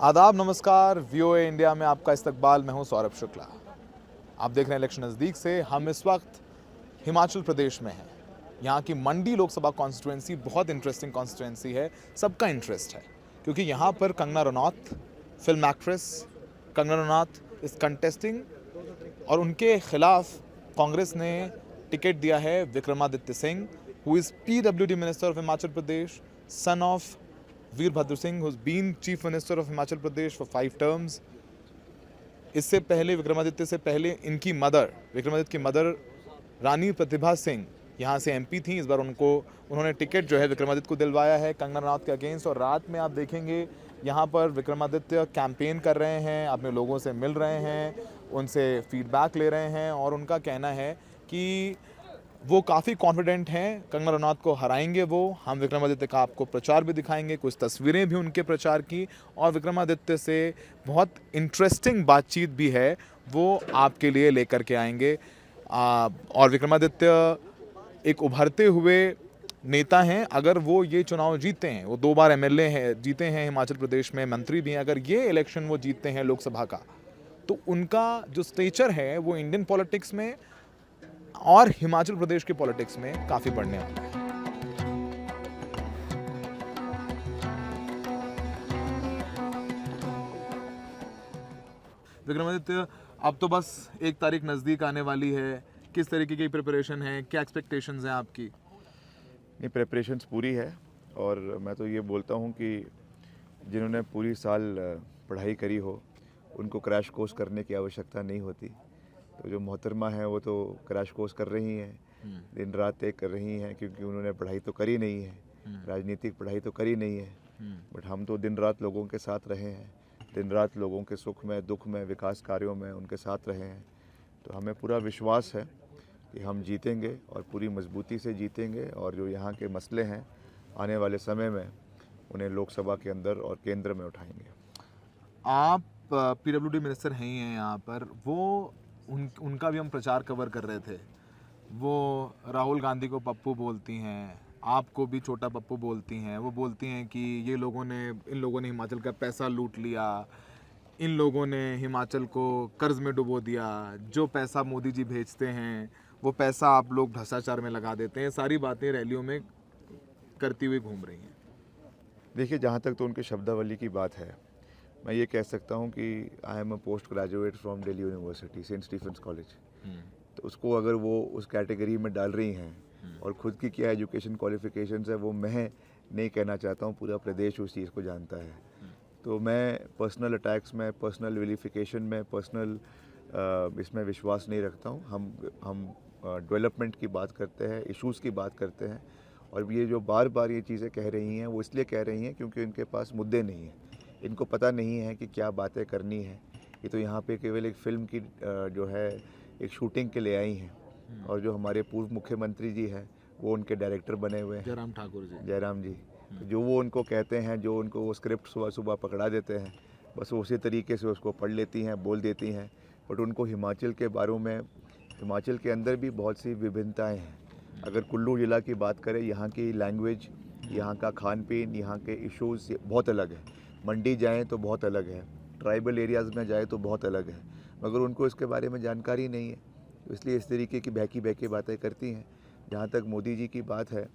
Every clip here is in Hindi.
आदाब, नमस्कार। वीओए इंडिया में आपका इस्तकबाल। मैं हूं सौरभ शुक्ला। आप देख रहे हैं इलेक्शन नज़दीक से। हम इस वक्त हिमाचल प्रदेश में हैं। यहाँ की मंडी लोकसभा कॉन्स्टिट्यूंसी बहुत इंटरेस्टिंग कॉन्स्टिट्यूंसी है। सबका इंटरेस्ट है क्योंकि यहाँ पर कंगना रनौत, फिल्म एक्ट्रेस कंगना रनौत इस कंटेस्टिंग और उनके खिलाफ कांग्रेस ने टिकट दिया है Vikramaditya Singh, who is PWD minister of Himachal Pradesh, son of Virbhadra Singh, who's been chief minister of Himachal Pradesh for 5 terms. इससे पहले विक्रमादित्य से पहले इनकी मदर, विक्रमादित्य की मदर रानी प्रतिभा सिंह यहाँ से MP थी। इस बार उन्होंने टिकट जो है विक्रमादित्य को दिलवाया है कंगना रनौत के अगेंस्ट। और रात में आप देखेंगे यहाँ पर विक्रमादित्य कैंपेन कर रहे हैं, अपने लोगों से मिल रहे हैं, उनसे फीडबैक ले रहे हैं और उनका कहना है कि वो काफ़ी कॉन्फिडेंट हैं, कंगना रनौत को हराएंगे वो। हम विक्रमादित्य का आपको प्रचार भी दिखाएंगे, कुछ तस्वीरें भी उनके प्रचार की, और विक्रमादित्य से बहुत इंटरेस्टिंग बातचीत भी है वो आपके लिए लेकर के आएंगे। और विक्रमादित्य एक उभरते हुए नेता हैं। अगर वो ये चुनाव जीतते हैं, वो 2 बार MLA हैं, जीते हैं हिमाचल प्रदेश में, मंत्री भी हैं, अगर ये इलेक्शन वो जीतते हैं लोकसभा का, तो उनका जो स्टेचर है वो इंडियन पॉलिटिक्स में और हिमाचल प्रदेश के पॉलिटिक्स में काफी बढ़ने वाला है। विक्रमादित्य, अब तो बस 1 तारीख नजदीक आने वाली है। किस तरीके की प्रिपरेशन है, क्या एक्सपेक्टेशंस हैं आपकी? ये प्रिपरेशंस पूरी है और मैं तो ये बोलता हूँ कि जिन्होंने पूरी साल पढ़ाई करी हो उनको क्रैश कोर्स करने की आवश्यकता नहीं होती। तो जो मोहतरमा है वो तो क्रैश कोर्स कर रही हैं, दिन रात एक कर रही हैं, क्योंकि उन्होंने पढ़ाई तो करी नहीं है, राजनीतिक पढ़ाई तो करी नहीं है। बट हम तो दिन रात लोगों के साथ रहे हैं, दिन रात लोगों के सुख में, दुख में, विकास कार्यों में उनके साथ रहे हैं। तो हमें पूरा विश्वास है कि हम जीतेंगे और पूरी मजबूती से जीतेंगे, और जो यहाँ के मसले हैं आने वाले समय में उन्हें लोकसभा के अंदर और केंद्र में उठाएंगे। आप PWD मिनिस्टर हैं ही हैं यहाँ पर। वो उनका भी हम प्रचार कवर कर रहे थे। वो राहुल गांधी को पप्पू बोलती हैं, आपको भी छोटा पप्पू बोलती हैं। वो बोलती हैं कि इन लोगों ने हिमाचल का पैसा लूट लिया, इन लोगों ने हिमाचल को कर्ज में डुबो दिया, जो पैसा मोदी जी भेजते हैं वो पैसा आप लोग भ्रष्टाचार में लगा देते हैं। सारी बातें रैलियों में करती हुई घूम रही हैं। देखिए, जहाँ तक तो उनके शब्दावली की बात है, मैं ये कह सकता हूँ कि I am a postgraduate from Delhi University, Saint Stephen's College. तो उसको अगर वो उस कैटेगरी में डाल रही हैं और ख़ुद की क्या एजुकेशन क्वालिफिकेशंस है वो मैं नहीं कहना चाहता हूँ, पूरा प्रदेश उस चीज़ को जानता है। तो मैं पर्सनल अटैक्स में, पर्सनल विलिफिकेशन में, पर्सनल इसमें विश्वास नहीं रखता हूँ। हम डेवलपमेंट की बात करते हैं, इश्यूज़ की बात करते हैं, और ये जो बार बार ये चीज़ें कह रही हैं वो इसलिए कह रही हैं क्योंकि इनके पास मुद्दे नहीं हैं, इनको पता नहीं है कि क्या बातें करनी है। ये तो यहाँ पे केवल एक फ़िल्म की जो है एक शूटिंग के लिए आई हैं, और जो हमारे पूर्व मुख्यमंत्री जी हैं वो उनके डायरेक्टर बने हुए हैं, जयराम ठाकुर जी, जयराम जी। तो जो वो उनको कहते हैं, जो उनको वो स्क्रिप्ट सुबह सुबह पकड़ा देते हैं, बस वो उसी तरीके से उसको पढ़ लेती हैं, बोल देती हैं। बट उनको हिमाचल के बारे में, हिमाचल के अंदर भी बहुत सी विभिन्नताएँ हैं। अगर कुल्लू ज़िला की बात करें, यहाँ की लैंग्वेज, यहाँ का खान पीन, यहाँ के इश्यूज़ बहुत अलग है। मंडी जाएं तो बहुत अलग है, ट्राइबल एरियाज़ में जाएं तो बहुत अलग है, मगर उनको इसके बारे में जानकारी नहीं है, तो इसलिए इस तरीके की बहकी बातें करती हैं। जहाँ तक मोदी जी की बात है,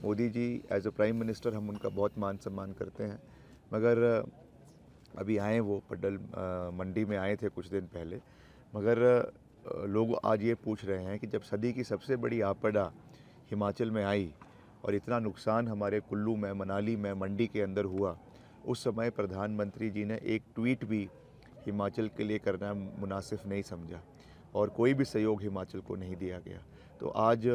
Modi ji as a prime minister हम उनका बहुत मान सम्मान करते हैं, मगर अभी आए वो पड्डल मंडी में आए थे कुछ दिन पहले, मगर लोग आज ये पूछ रहे हैं कि जब सदी की सबसे बड़ी आपदा हिमाचल में आई और इतना नुकसान हमारे कुल्लू में, मनाली में, मंडी के अंदर हुआ, उस समय प्रधानमंत्री जी ने एक ट्वीट भी हिमाचल के लिए करना मुनासिब नहीं समझा और कोई भी सहयोग हिमाचल को नहीं दिया गया। तो आज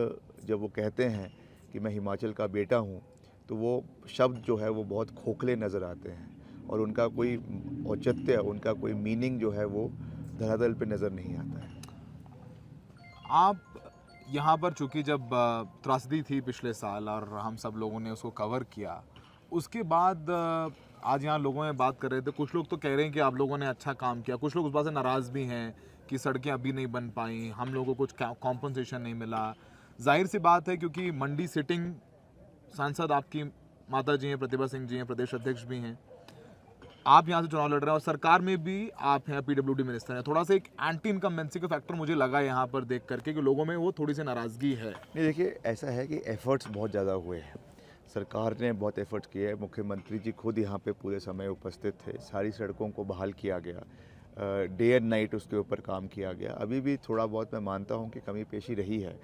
जब वो कहते हैं कि मैं हिमाचल का बेटा हूँ, तो वो शब्द जो है वो बहुत खोखले नज़र आते हैं और उनका कोई औचित्य, उनका कोई मीनिंग जो है वो धरातल पे नज़र नहीं आता है। आप यहाँ पर चूँकि जब त्रासदी थी पिछले साल और हम सब लोगों ने उसको कवर किया, उसके बाद आज यहाँ लोगों में बात कर रहे थे। कुछ लोग तो कह रहे हैं कि आप लोगों ने अच्छा काम किया, कुछ लोग उस बात से नाराज़ भी हैं कि सड़कें अभी नहीं बन पाई, हम लोगों को कुछ कॉम्पनसेशन नहीं मिला। जाहिर सी बात है क्योंकि मंडी सिटिंग सांसद आपकी माता जी हैं, प्रतिभा सिंह जी हैं, प्रदेश अध्यक्ष भी हैं। आप यहाँ से चुनाव लड़ रहे हैं और सरकार में भी आप हैं, पीडब्ल्यूडी मिनिस्टर हैं, थोड़ा सा एक एंटी इनकम्बेंसी का फैक्टर मुझे लगा यहाँ पर देख करके कि लोगों में वो थोड़ी सी नाराज़गी है। नहीं, देखिए ऐसा है कि एफ़र्ट्स बहुत ज़्यादा हुए हैं। सरकार ने बहुत एफ़र्ट्स किए हैं। मुख्यमंत्री जी खुद यहाँ पे पूरे समय उपस्थित थे। सारी सड़कों को बहाल किया गया। डे एंड नाइट उसके ऊपर काम किया गया। अभी भी थोड़ा बहुत मैं मानता हूँ कि कमी पेशी रही है,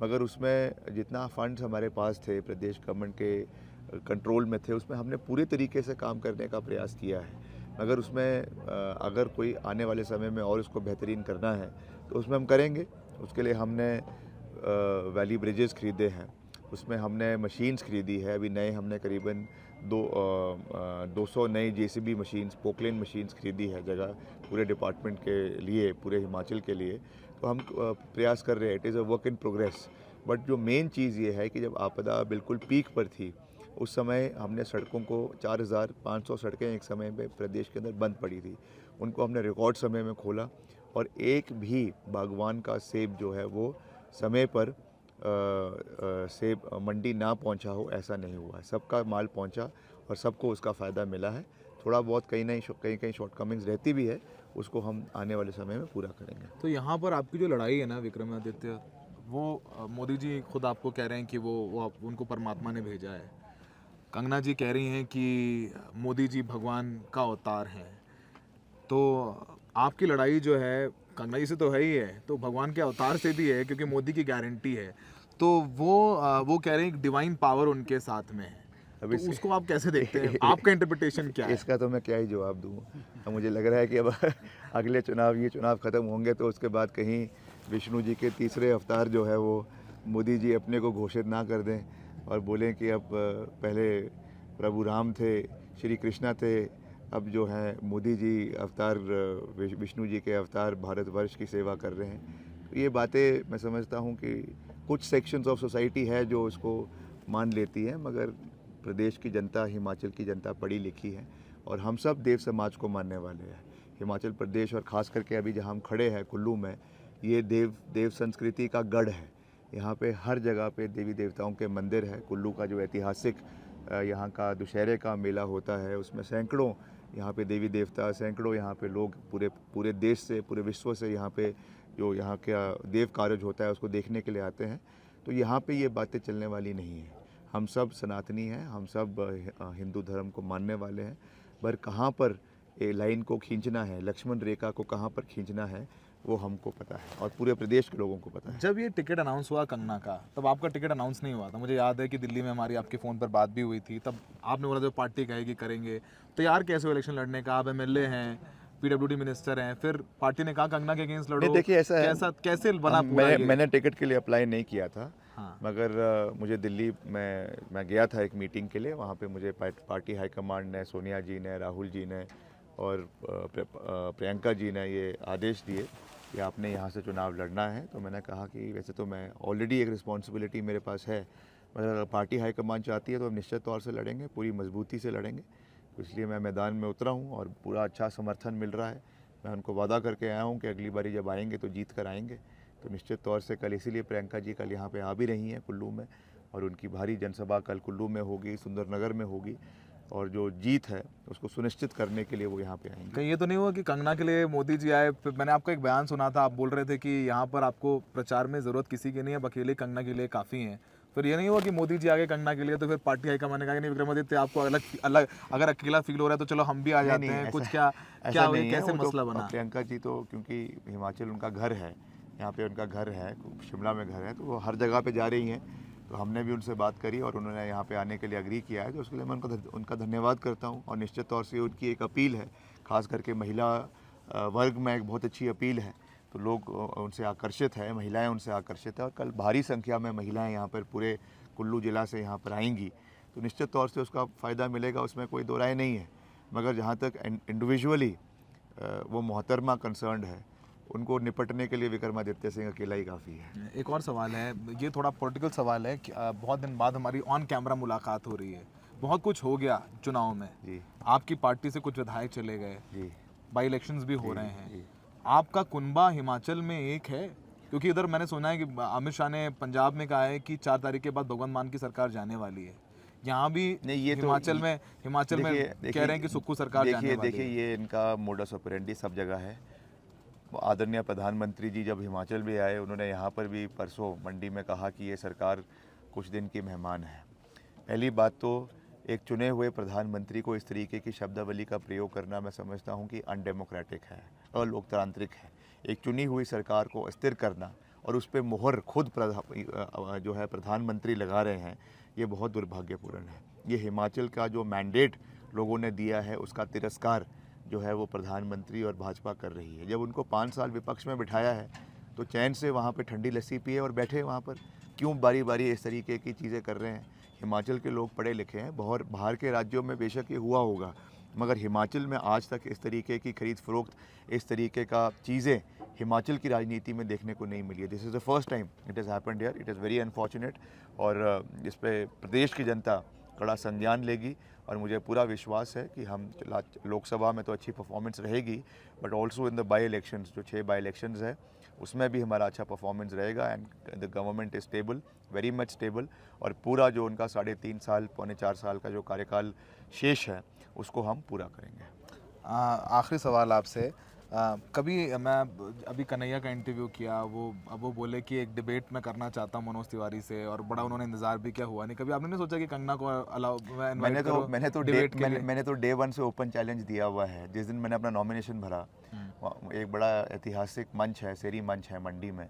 मगर उसमें जितना फंड्स हमारे पास थे, प्रदेश गवर्नमेंट के कंट्रोल में थे, उसमें हमने पूरे तरीके से काम करने का प्रयास किया है। मगर उसमें अगर कोई आने वाले समय में और उसको बेहतरीन करना है तो उसमें हम करेंगे। उसके लिए हमने वैली ब्रिजेस खरीदे हैं, उसमें हमने मशीन्स खरीदी है। अभी नए हमने करीबन 200 नई जेसीबी मशीन्स, पोकलेन मशीन्स खरीदी है जगह पूरे डिपार्टमेंट के लिए, पूरे हिमाचल के लिए। तो हम प्रयास कर रहे हैं। It is a work in progress. But जो मेन चीज़ ये है कि जब आपदा बिल्कुल पीक पर थी, उस समय हमने सड़कों को 4500 सड़कें एक समय में प्रदेश के अंदर बंद पड़ी थी, उनको हमने रिकॉर्ड समय में खोला और एक भी बागवान का सेब जो है वो समय पर सेब मंडी ना पहुंचा हो, ऐसा नहीं हुआ है। सबका माल पहुंचा और सबको उसका फ़ायदा मिला है। थोड़ा बहुत कहीं शॉर्टकमिंग्स रहती भी है, उसको हम आने वाले समय में पूरा करेंगे। तो यहाँ पर आपकी जो लड़ाई है ना विक्रमादित्य, वो मोदी जी खुद आपको कह रहे हैं कि वो उनको परमात्मा ने भेजा है। कंगना जी कह रही हैं कि मोदी जी भगवान का अवतार हैं। तो आपकी लड़ाई जो है कंगना जी से तो है ही है, तो भगवान के अवतार से भी है क्योंकि मोदी की गारंटी है। तो वो कह रहे हैं डिवाइन पावर उनके साथ में है। अभी तो उसको आप कैसे देखते हैं? आपका इंटरप्रिटेशन क्या है? इसका तो मैं क्या ही जवाब दूँ। अब मुझे लग रहा है कि अब अगले ये चुनाव ख़त्म होंगे तो उसके बाद कहीं विष्णु जी के तीसरे अवतार जो है वो मोदी जी अपने को घोषित ना कर दें और बोलें कि अब पहले प्रभु राम थे, श्री कृष्णा थे, अब जो हैं मोदी जी अवतार, विष्णु जी के अवतार भारतवर्ष की सेवा कर रहे हैं। तो ये बातें मैं समझता हूँ कि कुछ सेक्शंस ऑफ सोसाइटी है जो उसको मान लेती है, मगर प्रदेश की जनता, हिमाचल की जनता पढ़ी लिखी है और हम सब देव समाज को मानने वाले हैं। हिमाचल प्रदेश और ख़ास करके अभी जहाँ हम खड़े हैं कुल्लू में, ये देव संस्कृति का गढ़ है। यहाँ पे हर जगह पे देवी देवताओं के मंदिर है। कुल्लू का जो ऐतिहासिक यहाँ का दुशहरे का मेला होता है, उसमें सैकड़ों यहाँ पे देवी देवता, सैकड़ों यहाँ पे लोग पूरे देश से, पूरे विश्व से यहाँ पे जो यहाँ का देव कार्य होता है उसको देखने के लिए आते हैं। तो यहाँ पे ये बातें चलने वाली नहीं है। हम सब सनातनी हैं, हम सब हिंदू धर्म को मानने वाले हैं, पर कहाँ पर ये लाइन को खींचना है, लक्ष्मण रेखा को कहाँ पर खींचना है, वो हमको पता है और पूरे प्रदेश के लोगों को पता है। जब ये टिकट अनाउंस हुआ कंगना का, तब आपका टिकट अनाउंस नहीं हुआ था। मुझे याद है कि दिल्ली में हमारी आपके फ़ोन पर बात भी हुई थी। तब आपने बोला जो पार्टी कहेगी करेंगे। तो यार कैसे इलेक्शन लड़ने का? आप एमएलए हैं, पीडब्ल्यूडी मिनिस्टर हैं, फिर पार्टी ने कहा कंगना के अगेंस्ट लड़ो। देखिए ऐसा है, कैसे बना पूरा ये? मैंने टिकट के लिए अप्लाई नहीं किया था। हाँ। मगर मुझे दिल्ली में मैं गया था एक मीटिंग के लिए। वहाँ पे मुझे पार्टी हाईकमांड ने, सोनिया जी ने, राहुल जी ने और प्रियंका जी ने ये आदेश दिए कि आपने यहाँ से चुनाव लड़ना है। तो मैंने कहा कि वैसे तो मैं ऑलरेडी एक रिस्पॉन्सिबिलिटी मेरे पास है, मगर अगर पार्टी हाईकमांड चाहती है तो हम निश्चित तौर से लड़ेंगे, पूरी मजबूती से लड़ेंगे। तो इसलिए मैं मैदान में उतरा हूँ और पूरा अच्छा समर्थन मिल रहा है। मैं उनको वादा करके आया हूँ कि अगली बारी जब आएंगे तो जीत कर आएंगे। तो निश्चित तौर से कल इसीलिए प्रियंका जी कल यहाँ पे आ भी रही हैं कुल्लू में, और उनकी भारी जनसभा कल कुल्लू में होगी, सुंदरनगर में होगी, और जो जीत है उसको सुनिश्चित करने के लिए वो यहाँ पे आएंगे। कहीं ये तो नहीं हुआ कि कंगना के लिए मोदी जी आए? फिर मैंने आपका एक बयान सुना था, आप बोल रहे थे कि यहाँ पर आपको प्रचार में ज़रूरत किसी की नहीं है, अकेले कंगना के लिए काफ़ी है। फिर ये नहीं हुआ कि मोदी जी आगे कंगना के लिए, तो फिर पार्टी हाईकमान ने कहा कि नहीं विक्रमादित्य आपको अलग अगर अकेला फील हो रहा है तो चलो हम भी आ जाते हैं? कुछ क्या हुआ, कैसे मसला बना? प्रियंका जी तो क्योंकि हिमाचल उनका घर है, यहाँ पे उनका घर है, शिमला में घर है, तो वो हर जगह पे जा रही हैं। तो हमने भी उनसे बात करी और उन्होंने यहाँ पे आने के लिए एग्री किया है, तो उसके लिए मैं उनका धन्यवाद करता हूँ। और निश्चित तौर से उनकी एक अपील है, खास करके महिला वर्ग में एक बहुत अच्छी अपील है, तो लोग उनसे आकर्षित है, महिलाएं उनसे आकर्षित है, और कल भारी संख्या में महिलाएं यहाँ पर पूरे कुल्लू ज़िला से यहाँ पर आएंगी, तो निश्चित तौर से उसका फ़ायदा मिलेगा, उसमें कोई दो राय नहीं है। मगर जहाँ तक इंडिविजुअली वो मोहतरमा कंसर्न्ड है, उनको निपटने के लिए विक्रमादित्य सिंह अकेला ही काफ़ी है। एक और सवाल है, ये थोड़ा पॉलिटिकल सवाल है कि बहुत दिन बाद हमारी ऑन कैमरा मुलाकात हो रही है, बहुत कुछ हो गया चुनाव में जी, आपकी पार्टी से कुछ विधायक चले गए, जी, बाई इलेक्शंस भी हो रहे जी। हैं, आपका कुनबा हिमाचल में एक है? क्योंकि इधर मैंने सुना है कि अमित शाह ने पंजाब में कहा है कि 4 तारीख के बाद भगवंत मान की सरकार जाने वाली है। यहाँ भी नहीं, ये तो हिमाचल में कह रहे हैं कि सुक्खू सरकार जाने वाली देखिए है। ये इनका मोडस ऑपरेंडी सब जगह है। वो आदरणीय प्रधानमंत्री जी जब हिमाचल भी आए, उन्होंने यहाँ पर भी परसों मंडी में कहा कि ये सरकार कुछ दिन की मेहमान है। पहली बात तो एक चुने हुए प्रधानमंत्री को इस तरीके की शब्दावली का प्रयोग करना मैं समझता हूँ कि अनडेमोक्रेटिक है, अलोकतांत्रिक है। एक चुनी हुई सरकार को अस्थिर करना और उस पर मोहर खुद जो है प्रधानमंत्री लगा रहे हैं, ये बहुत दुर्भाग्यपूर्ण है। ये हिमाचल का जो मैंडेट लोगों ने दिया है उसका तिरस्कार जो है वो प्रधानमंत्री और भाजपा कर रही है। जब उनको 5 साल विपक्ष में बिठाया है तो चैन से वहाँ पे ठंडी लस्सी पिए और बैठे वहाँ पर। क्यों बारी बारी इस तरीके की चीज़ें कर रहे हैं? हिमाचल के लोग पढ़े लिखे हैं, बहुत बाहर के राज्यों में बेशक ये हुआ होगा, मगर हिमाचल में आज तक इस तरीके की खरीद फरोख्त, इस तरीके का चीज़ें हिमाचल की राजनीति में देखने को नहीं मिली है। This is the first time it has happened here. It is very unfortunate और इस पे प्रदेश की जनता कड़ा संज्ञान लेगी और मुझे पूरा विश्वास है कि हम लोकसभा में तो अच्छी परफॉर्मेंस रहेगी, but also in the by elections, जो 6 बाई इलेक्शंस है उसमें भी हमारा अच्छा परफॉर्मेंस रहेगा। And the government is stable, very much stable, और पूरा जो उनका 3.5 साल, 3.25 साल का जो कार्यकाल शेष है उसको हम पूरा करेंगे। आखिरी सवाल आपसे, कभी मैं अभी कन्हैया का इंटरव्यू किया, वो बोले कि एक डिबेट मैं करना चाहता हूँ मनोज तिवारी से, और बड़ा उन्होंने इंतजार भी किया, हुआ नहीं। कभी आपने नहीं सोचा कि कंगना को अलाउ मैंने तो डे 1 से ओपन चैलेंज दिया हुआ है। जिस दिन मैंने अपना नॉमिनेशन भरा, एक बड़ा ऐतिहासिक मंच है, सेरी मंच है मंडी में,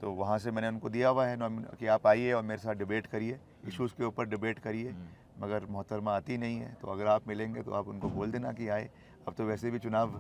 तो वहाँ से मैंने उनको दिया हुआ है कि आप आइए और मेरे साथ डिबेट करिए, इश्यूज़ के ऊपर डिबेट करिए। मगर मोहतरमा आती नहीं है, तो अगर आप मिलेंगे तो आप उनको बोल देना कि आए। अब तो वैसे भी चुनाव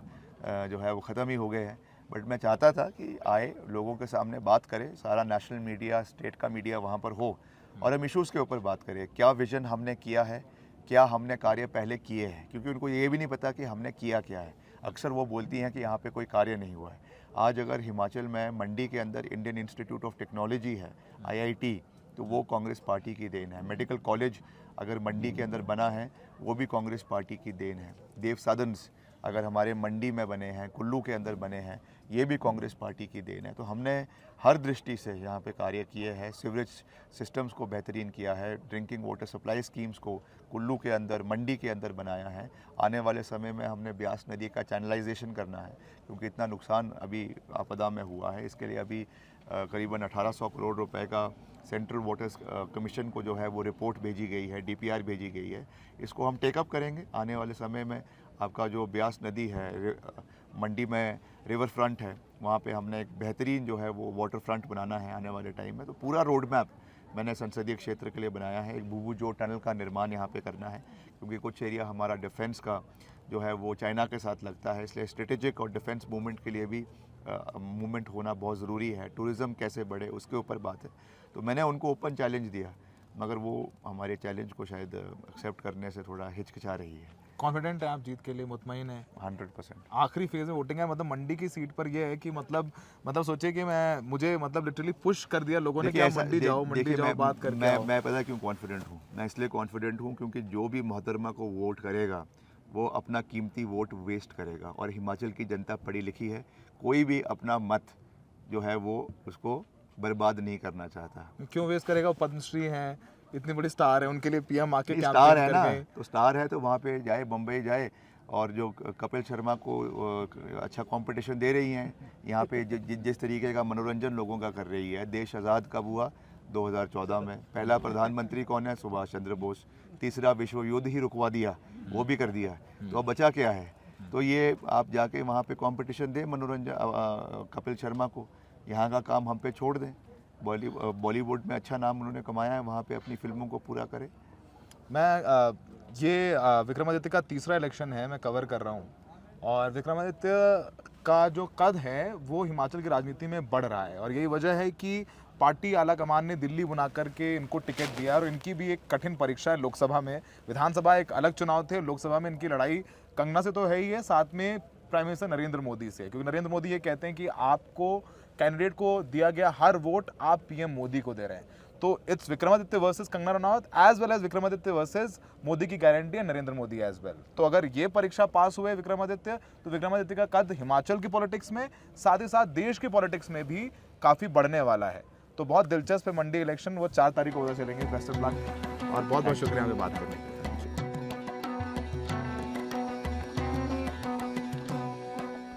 जो है वो ख़त्म ही हो गए हैं, बट मैं चाहता था कि आए, लोगों के सामने बात करें, सारा नेशनल मीडिया, स्टेट का मीडिया वहाँ पर हो और हम इश्यूज़ के ऊपर बात करें। क्या विज़न हमने किया है, क्या हमने कार्य पहले किए हैं, क्योंकि उनको ये भी नहीं पता कि हमने किया क्या है। अक्सर वो बोलती हैं कि यहाँ पे कोई कार्य नहीं हुआ है। आज अगर हिमाचल में मंडी के अंदर इंडियन इंस्टीट्यूट ऑफ टेक्नोलॉजी है, IIT, तो वो कांग्रेस पार्टी की देन है। मेडिकल कॉलेज अगर मंडी के अंदर बना है, वो भी कांग्रेस पार्टी की देन है। देव साधन्स अगर हमारे मंडी में बने हैं, कुल्लू के अंदर बने हैं, ये भी कांग्रेस पार्टी की देन है। तो हमने हर दृष्टि से यहाँ पे कार्य किए हैं। सीवरेज सिस्टम्स को बेहतरीन किया है, ड्रिंकिंग वाटर सप्लाई स्कीम्स को कुल्लू के अंदर, मंडी के अंदर बनाया है। आने वाले समय में हमने ब्यास नदी का चैनलाइजेशन करना है, क्योंकि इतना नुकसान अभी आपदा में हुआ है। इसके लिए अभी करीबन 1800 करोड़ रुपए का सेंट्रल वाटर्स कमीशन को जो है वो रिपोर्ट भेजी गई है, DPR भेजी गई है। इसको हम टेकअप करेंगे आने वाले समय में। आपका जो ब्यास नदी है, मंडी में रिवर फ्रंट है, वहाँ पे हमने एक बेहतरीन जो है वो वाटर फ्रंट बनाना है आने वाले टाइम में। तो पूरा रोड मैप मैंने संसदीय क्षेत्र के लिए बनाया है। एक भूभुजों टनल का निर्माण यहाँ पे करना है, क्योंकि कुछ एरिया हमारा डिफेंस का जो है वो चाइना के साथ लगता है, इसलिए स्ट्रेटेजिक और डिफेंस मूवमेंट के लिए भी मूवमेंट होना बहुत ज़रूरी है। टूरिज़्म कैसे बढ़े उसके ऊपर बात है। तो मैंने उनको ओपन चैलेंज दिया, मगर वो हमारे चैलेंज को शायद एक्सेप्ट करने से थोड़ा हिचकिचा रही है। कॉन्फिडेंट है आप जीत के लिए, मुतमईन है? 100%। आखिरी फेज में वोटिंग है, मतलब मंडी की सीट पर ये है कि मतलब सोचिए कि मुझे लिटरली पुश कर दिया लोगों ने कि आप मंडी जाओ बात करके आओ। मैं पता क्यों कॉन्फिडेंट हूँ? मैं इसलिए कॉन्फिडेंट हूँ क्योंकि जो भी मोहतरमा को वोट करेगा वो अपना कीमती वोट वेस्ट करेगा, और हिमाचल की जनता पढ़ी लिखी है। कोई भी अपना मत जो है वो उसको बर्बाद नहीं करना चाहता। क्यों वेस्ट करेगा? पद्मश्री हैं, इतनी बड़ी स्टार है, उनके लिए PM आके स्टार है ना, तो स्टार है तो वहाँ पे जाए, बम्बई जाए। और जो कपिल शर्मा को अच्छा कंपटीशन दे रही हैं यहाँ पे, जिस तरीके का मनोरंजन लोगों का कर रही है। देश आज़ाद कब हुआ? 2014 में। पहला प्रधानमंत्री कौन है? सुभाष चंद्र बोस। तीसरा विश्व युद्ध ही रुकवा दिया, वो भी कर दिया, तो अब बचा क्या है? तो ये आप जाके वहाँ पे कंपटीशन दें मनोरंजन कपिल शर्मा को, यहाँ का काम हम पे छोड़ दें। बॉलीवुड में अच्छा नाम उन्होंने कमाया है, वहाँ पे अपनी फिल्मों को पूरा करें। मैं ये विक्रमादित्य का तीसरा इलेक्शन है, मैं कवर कर रहा हूँ, और विक्रमादित्य का जो कद है वो हिमाचल की राजनीति में बढ़ रहा है, और यही वजह है कि पार्टी आला कमान ने दिल्ली बुला करके इनको टिकट दिया, और इनकी भी एक कठिन परीक्षा है लोकसभा में। विधानसभा एक अलग चुनाव थे, लोकसभा में इनकी लड़ाई कंगना से तो है ही है, साथ में प्राइम मिनिस्टर नरेंद्र मोदी से, क्योंकि नरेंद्र मोदी ये कहते हैं कि आपको कैंडिडेट को दिया गया हर वोट आप PM मोदी को दे रहे हैं। तो it's Vikramaditya versus Kangana Ranaut as well as Vikramaditya versus Modi की गारंटी है नरेंद्र मोदी एज वेल। तो अगर ये परीक्षा पास हुए विक्रमादित्य, तो विक्रमादित्य का कद हिमाचल की पॉलिटिक्स में, साथ ही साथ देश की पॉलिटिक्स में भी काफ़ी बढ़ने वाला है। तो बहुत दिलचस्प है मंडी इलेक्शन, वो 4 तारीख को पता चलेंगे। Best of luck. और बहुत बहुत शुक्रिया हमें बात करने के लिए।